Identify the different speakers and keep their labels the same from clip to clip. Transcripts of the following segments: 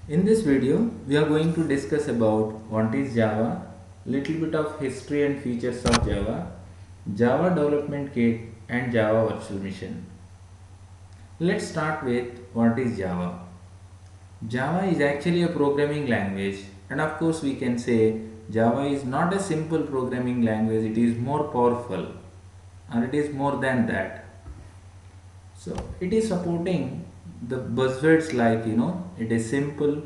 Speaker 1: In this video, we are going to discuss about what is Java, little bit of history and features of Java, Java Development Kit and Java Virtual Machine. Let's start with what is Java. Java is actually a programming language, and of course we can say Java is not a simple programming language, it is more powerful or it is more than that. So it is supporting the buzzwords like it is simple,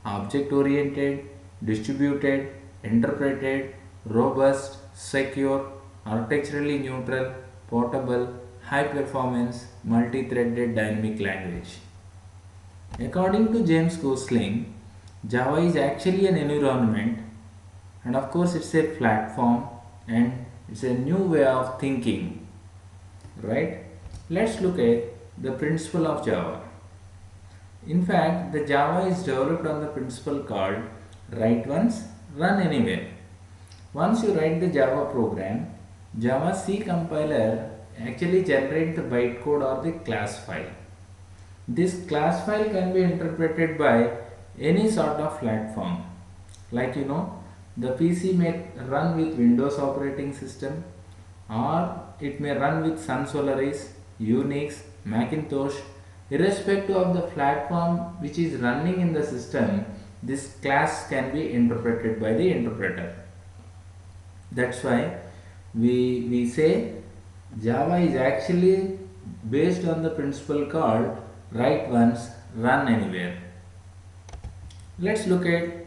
Speaker 1: object oriented, distributed, interpreted, robust, secure, architecturally neutral, portable, high performance, multi-threaded dynamic language. According to James Gosling, Java is actually an environment, and of course it's a platform, and it's a new way of thinking, right? Let's look at the principle of Java. In fact, the Java is developed on the principle called write once, run anywhere. Once you write the Java program, Java C compiler actually generates the bytecode or the class file. This class file can be interpreted by any sort of platform. Like the PC may run with Windows operating system, or it may run with Sun Solaris, Unix, Macintosh. Irrespective of the platform which is running in the system, this class can be interpreted by the interpreter. That's why we say Java is actually based on the principle called write once, run anywhere. Let's look at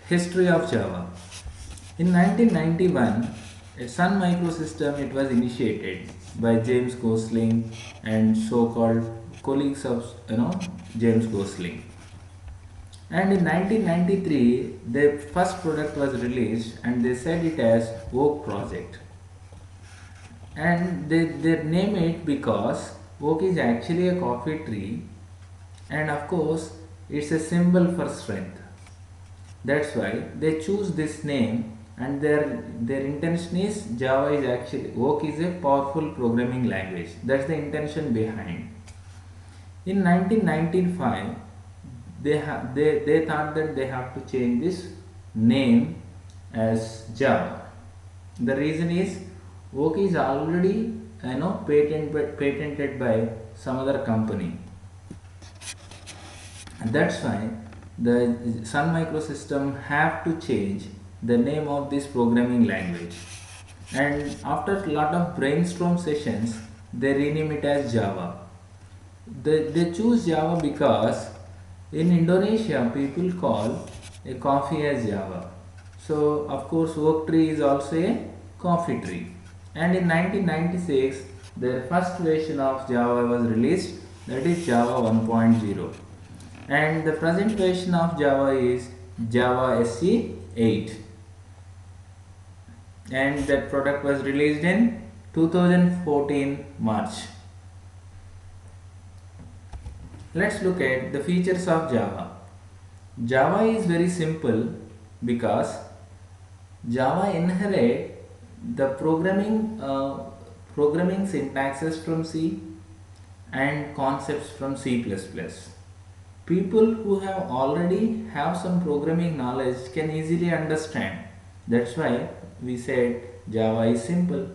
Speaker 1: history of Java. In 1991, at Sun Microsystem it was initiated by James Gosling and so-called colleagues of James Gosling. And in 1993, their first product was released, and they said it as Oak Project. And they name it because oak is actually a coffee tree, and of course it's a symbol for strength. That's why they choose this name, and their intention is Java is actually oak is a powerful programming language. That's the intention behind. In 1995, they thought that they have to change this name as Java. The reason is oak is already patented by some other company. And that's why the Sun Microsystem have to change the name of this programming language. And after a lot of brainstorm sessions, they rename it as Java. They choose Java because in Indonesia people call a coffee as Java. So of course oak tree is also a coffee tree. And in 1996 their first version of Java was released, that is Java 1.0. And the present version of Java is Java SE 8. And that product was released in 2014 March. Let's look at the features of Java. Java is very simple because Java inherits the programming syntaxes from C and concepts from C++. People who have already have some programming knowledge can easily understand. That's why we said Java is simple.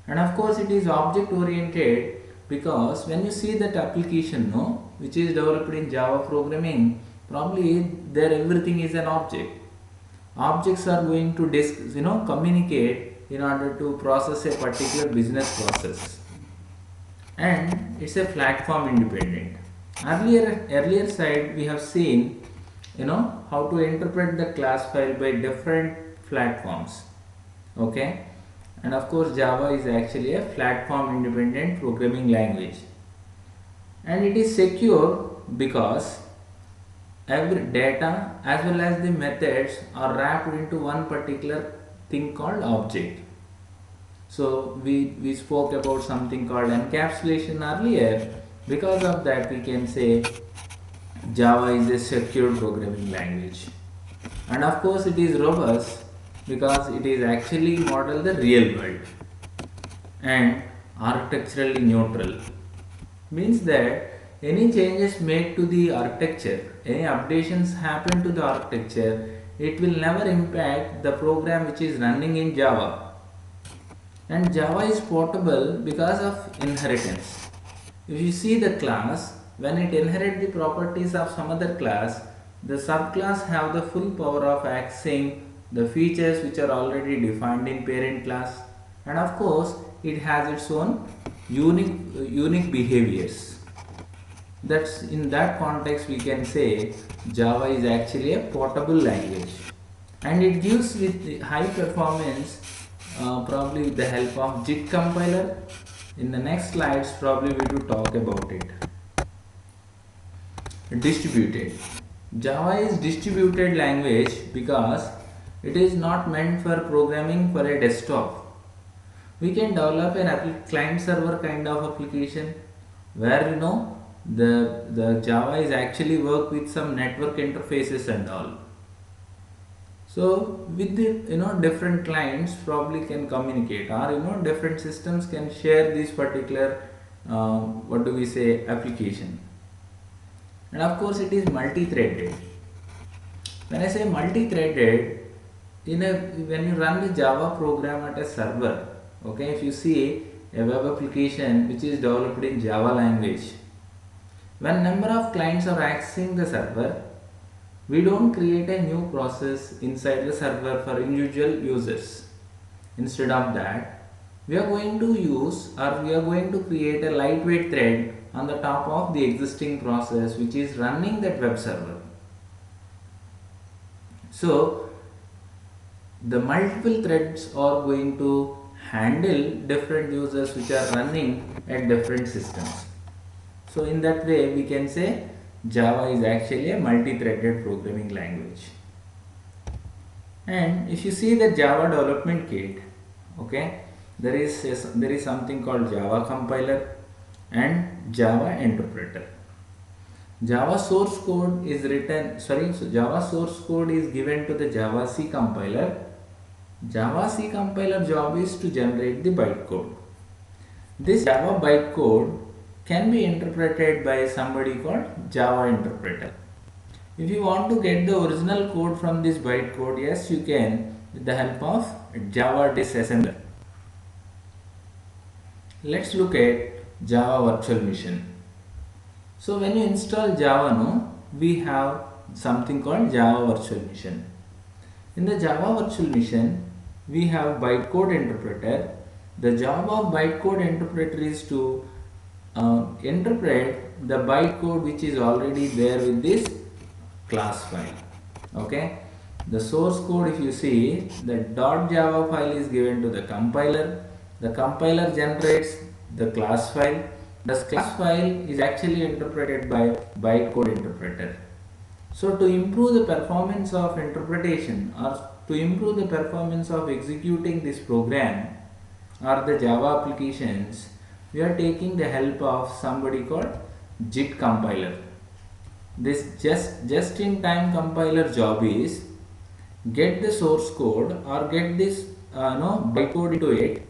Speaker 1: And of course it is object oriented because when you see that application which is developed in Java programming, probably there everything is an object. Objects are going to communicate in order to process a particular business process, and it's a platform independent. Earlier side we have seen how to interpret the class file by different platforms. Okay, and of course Java is actually a platform independent programming language, and it is secure because every data as well as the methods are wrapped into one particular thing called object. So we spoke about something called encapsulation earlier. Because of that we can say Java is a secure programming language. And of course it is robust because it is actually model the real world, and architecturally neutral means that any changes made to the architecture any updations happen to the architecture, it will never impact the program which is running in Java. And Java is portable because of inheritance. If you see the class, when it inherits the properties of some other class, the subclass have the full power of accessing the features which are already defined in parent class, and of course it has its own unique behaviors. That's in that context we can say Java is actually a portable language, and it gives with high performance, probably with the help of JIT compiler. In the next slides probably we will talk about it. Distributed. Java is distributed language because it is not meant for programming for a desktop. We can develop an client server kind of application where the Java is actually work with some network interfaces and all. So with the different clients probably can communicate, or different systems can share this particular what do we say application. And of course it is multi-threaded. When I say multi-threaded, when you run the Java program at a server, okay, if you see a web application which is developed in Java language, when number of clients are accessing the server, we don't create a new process inside the server for individual users. Instead of that, we are going to create a lightweight thread on the top of the existing process which is running that web server. So the multiple threads are going to handle different users which are running at different systems. So in that way we can say Java is actually a multi-threaded programming language. And if you see the Java development kit, okay, there is something called Java compiler and Java interpreter. Java source code is given to the Java C compiler. Java C compiler job is to generate the bytecode. This Java bytecode can be interpreted by somebody called Java interpreter. If you want to get the original code from this bytecode, yes, you can with the help of Java disassembler. Let's look at Java Virtual Machine. So when you install Java, we have something called Java Virtual Machine. In the Java Virtual Machine, we have bytecode interpreter. The job of bytecode interpreter is to interpret the bytecode which is already there with this class file. Okay, the source code, if you see, the .java file is given to the compiler. The compiler generates the class file. This class file is actually interpreted by bytecode interpreter. So to improve the performance of interpretation, or to improve the performance of executing this program or the Java applications, we are taking the help of somebody called JIT compiler. This just-in-time compiler job is get the source code or get this bytecode into it,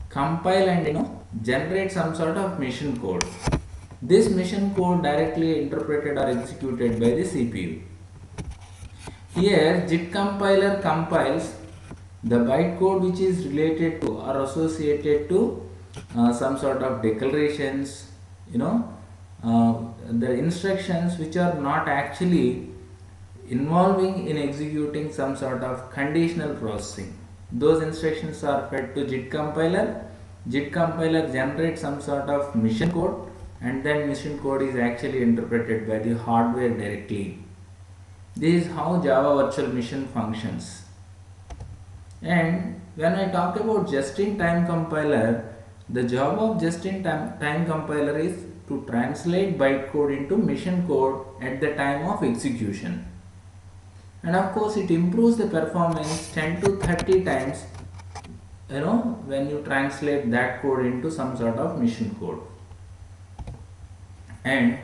Speaker 1: compile and generate some sort of machine code. This machine code directly interpreted or executed by the CPU. Here JIT compiler compiles the bytecode which is related to or associated to some sort of declarations, the instructions which are not actually involving in executing some sort of conditional processing. Those instructions are fed to JIT compiler. JIT compiler generates some sort of machine code, and then machine code is actually interpreted by the hardware directly. This is how Java Virtual Machine functions. And when I talk about just-in-time compiler, the job of just-in-time compiler is to translate bytecode into machine code at the time of execution. And of course it improves the performance 10 to 30 times when you translate that code into some sort of machine code. And